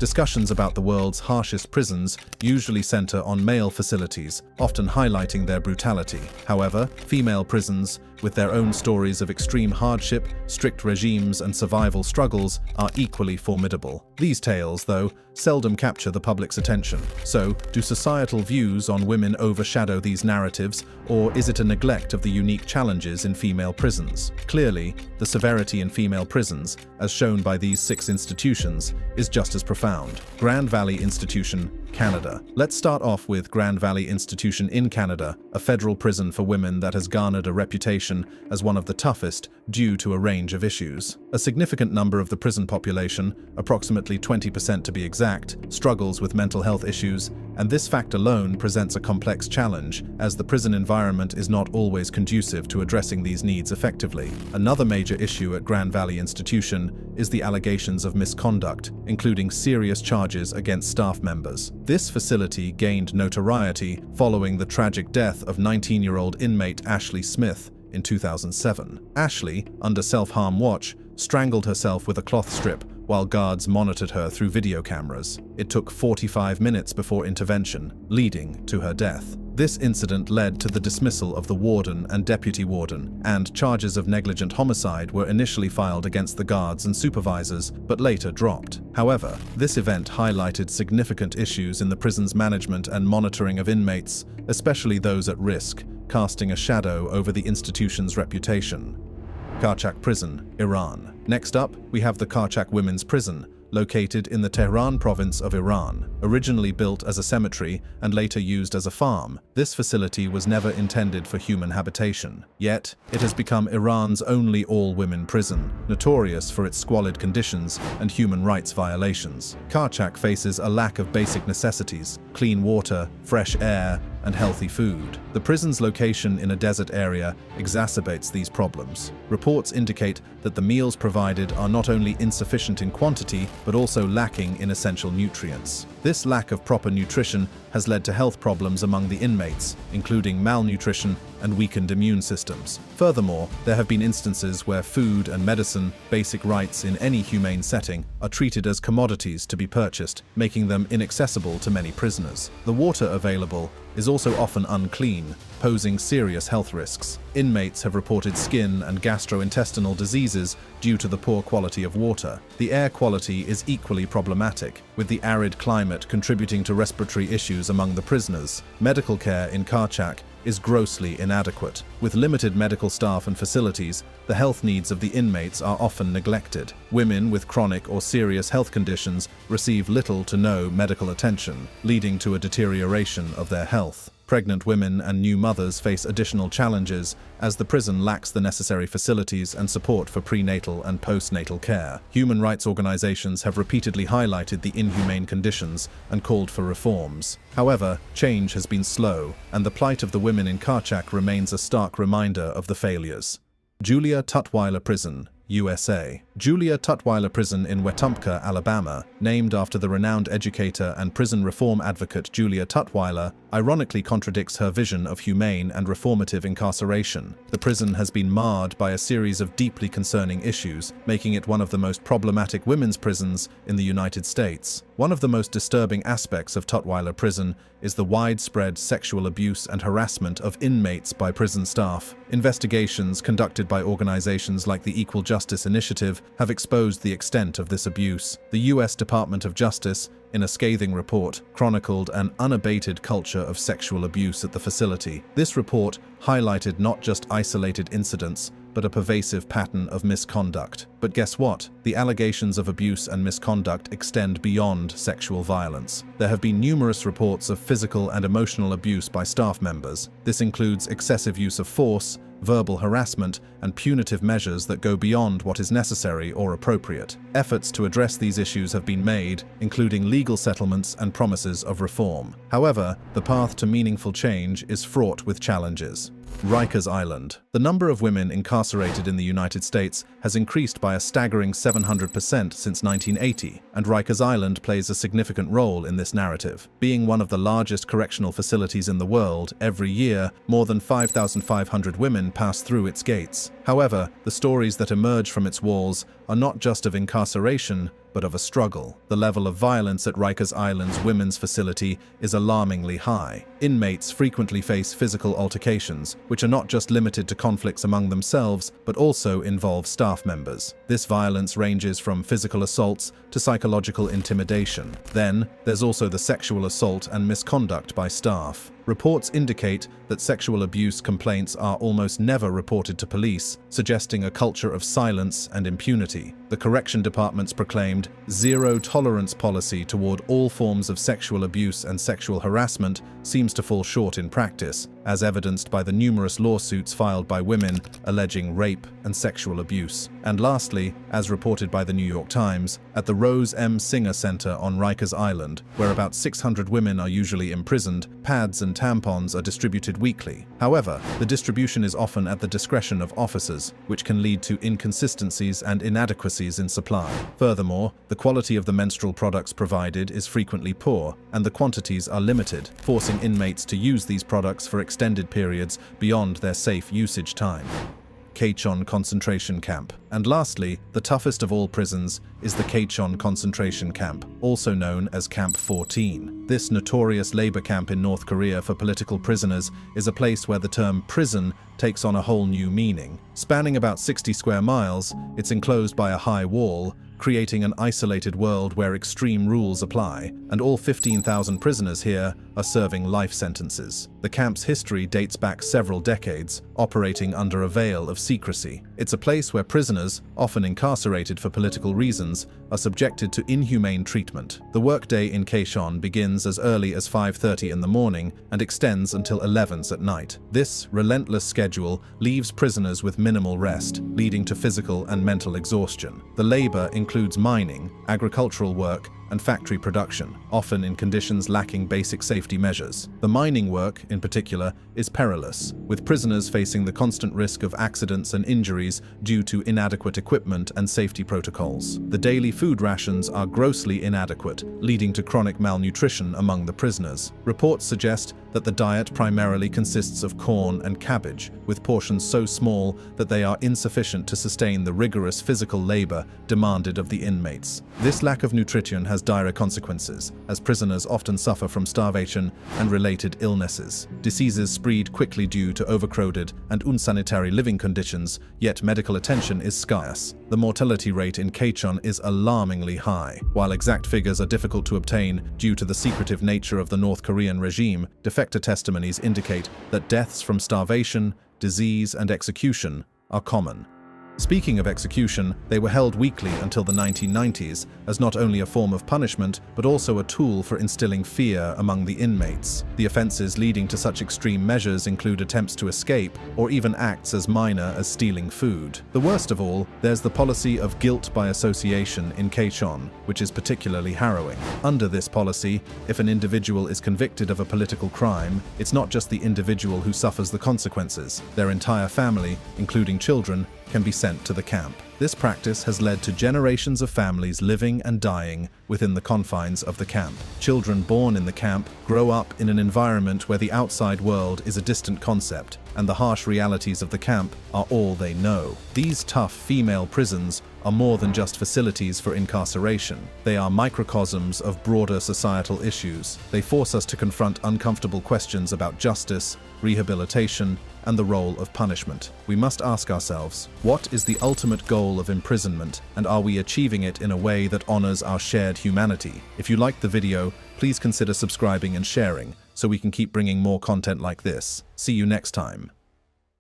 Discussions about the world's harshest prisons usually center on male facilities, often highlighting their brutality. However, female prisons, with their own stories of extreme hardship, strict regimes, and survival struggles, are equally formidable. These tales, though, seldom capture the public's attention. So, do societal views on women overshadow these narratives, or is it a neglect of the unique challenges in female prisons? Clearly, the severity in female prisons, as shown by these 6 institutions, is just as profound. Grand Valley Institution, Canada. Let's start off with Grand Valley Institution in Canada, a federal prison for women that has garnered a reputation as one of the toughest due to a range of issues. A significant number of the prison population, approximately 20% to be exact, struggles with mental health issues, and this fact alone presents a complex challenge, as the prison environment is not always conducive to addressing these needs effectively. Another major issue at Grand Valley Institution is the allegations of misconduct, including serious charges against staff members. This facility gained notoriety following the tragic death of 19-year-old inmate Ashley Smith in 2007. Ashley, under self-harm watch, strangled herself with a cloth strip while guards monitored her through video cameras. It took 45 minutes before intervention, leading to her death. This incident led to the dismissal of the warden and deputy warden, and charges of negligent homicide were initially filed against the guards and supervisors, but later dropped. However, this event highlighted significant issues in the prison's management and monitoring of inmates, especially those at risk, casting a shadow over the institution's reputation. Karchak Prison, Iran. Next up, we have the Karchak Women's Prison, located in the Tehran province of Iran. Originally built as a cemetery and later used as a farm, this facility was never intended for human habitation. Yet, it has become Iran's only all-women prison, notorious for its squalid conditions and human rights violations. Karchak faces a lack of basic necessities: clean water, fresh air, and healthy food. The prison's location in a desert area exacerbates these problems. Reports indicate that the meals provided are not only insufficient in quantity, but also lacking in essential nutrients. This lack of proper nutrition has led to health problems among the inmates, including malnutrition and weakened immune systems. Furthermore, there have been instances where food and medicine, basic rights in any humane setting, are treated as commodities to be purchased, making them inaccessible to many prisoners. The water available is also often unclean, posing serious health risks. Inmates have reported skin and gastrointestinal diseases due to the poor quality of water. The air quality is equally problematic, with the arid climate contributing to respiratory issues among the prisoners. Medical care in Karchak is grossly inadequate. With limited medical staff and facilities, the health needs of the inmates are often neglected. Women with chronic or serious health conditions receive little to no medical attention, leading to a deterioration of their health. Pregnant women and new mothers face additional challenges as the prison lacks the necessary facilities and support for prenatal and postnatal care. Human rights organizations have repeatedly highlighted the inhumane conditions and called for reforms. However, change has been slow, and the plight of the women in Karchak remains a stark reminder of the failures. Julia Tutwiler Prison, USA. Julia Tutwiler Prison in Wetumpka, Alabama, named after the renowned educator and prison reform advocate Julia Tutwiler, ironically contradicts her vision of humane and reformative incarceration. The prison has been marred by a series of deeply concerning issues, making it one of the most problematic women's prisons in the United States. One of the most disturbing aspects of Tutwiler Prison is the widespread sexual abuse and harassment of inmates by prison staff. Investigations conducted by organizations like the Equal Justice Initiative have exposed the extent of this abuse. The U.S. Department of Justice, in a scathing report, chronicled an unabated culture of sexual abuse at the facility. This report highlighted not just isolated incidents, but a pervasive pattern of misconduct. But guess what? The allegations of abuse and misconduct extend beyond sexual violence. There have been numerous reports of physical and emotional abuse by staff members. This includes excessive use of force, verbal harassment, and punitive measures that go beyond what is necessary or appropriate. Efforts to address these issues have been made, including legal settlements and promises of reform. However, the path to meaningful change is fraught with challenges. Rikers Island. The number of women incarcerated in the United States has increased by a staggering 700% since 1980, and Rikers Island plays a significant role in this narrative. Being one of the largest correctional facilities in the world, every year, more than 5,500 women pass through its gates. However, the stories that emerge from its walls are not just of incarceration, but of a struggle. The level of violence at Rikers Island's women's facility is alarmingly high. Inmates frequently face physical altercations, which are not just limited to conflicts among themselves, but also involve staff members. This violence ranges from physical assaults to psychological intimidation. Then, there's also the sexual assault and misconduct by staff. Reports indicate that sexual abuse complaints are almost never reported to police, suggesting a culture of silence and impunity. The correction department's proclaimed zero-tolerance policy toward all forms of sexual abuse and sexual harassment seems to fall short in practice, as evidenced by the numerous lawsuits filed by women alleging rape and sexual abuse. And lastly, as reported by the New York Times, at the Rose M. Singer Center on Rikers Island, where about 600 women are usually imprisoned, pads and tampons are distributed weekly. However, the distribution is often at the discretion of officers, which can lead to inconsistencies and inadequacies in supply. Furthermore, the quality of the menstrual products provided is frequently poor, and the quantities are limited, forcing inmates to use these products for extended periods beyond their safe usage time. Kachon concentration camp. And lastly, the toughest of all prisons is the Kachon concentration camp, also known as Camp 14. This notorious labor camp in North Korea for political prisoners is a place where the term prison takes on a whole new meaning. Spanning about 60 square miles, it's enclosed by a high wall, creating an isolated world where extreme rules apply, and all 15,000 prisoners here are serving life sentences. The camp's history dates back several decades, operating under a veil of secrecy. It's a place where prisoners, often incarcerated for political reasons, are subjected to inhumane treatment. The workday in Kachon begins as early as 5:30 in the morning and extends until 11 at night. This relentless schedule leaves prisoners with minimal rest, leading to physical and mental exhaustion. The labor includes mining, agricultural work, and factory production, often in conditions lacking basic safety measures. The mining work, in particular, is perilous, with prisoners facing the constant risk of accidents and injuries due to inadequate equipment and safety protocols. The daily food rations are grossly inadequate, leading to chronic malnutrition among the prisoners. Reports suggest that the diet primarily consists of corn and cabbage, with portions so small that they are insufficient to sustain the rigorous physical labor demanded of the inmates. This lack of nutrition has dire consequences, as prisoners often suffer from starvation and related illnesses. Diseases spread quickly due to overcrowded and unsanitary living conditions, yet medical attention is scarce. The mortality rate in Kachon is alarmingly high. While exact figures are difficult to obtain due to the secretive nature of the North Korean regime, defector testimonies indicate that deaths from starvation, disease, and execution are common. Speaking of execution, they were held weekly until the 1990s as not only a form of punishment, but also a tool for instilling fear among the inmates. The offenses leading to such extreme measures include attempts to escape, or even acts as minor as stealing food. The worst of all, there's the policy of guilt by association in Kachon, which is particularly harrowing. Under this policy, if an individual is convicted of a political crime, it's not just the individual who suffers the consequences. Their entire family, including children, can be sent to the camp. This practice has led to generations of families living and dying within the confines of the camp. Children born in the camp grow up in an environment where the outside world is a distant concept, and the harsh realities of the camp are all they know. These tough female prisons are more than just facilities for incarceration. They are microcosms of broader societal issues. They force us to confront uncomfortable questions about justice, rehabilitation, and the role of punishment. We must ask ourselves, what is the ultimate goal of imprisonment, and are we achieving it in a way that honors our shared humanity? If you liked the video, please consider subscribing and sharing so we can keep bringing more content like this. See you next time.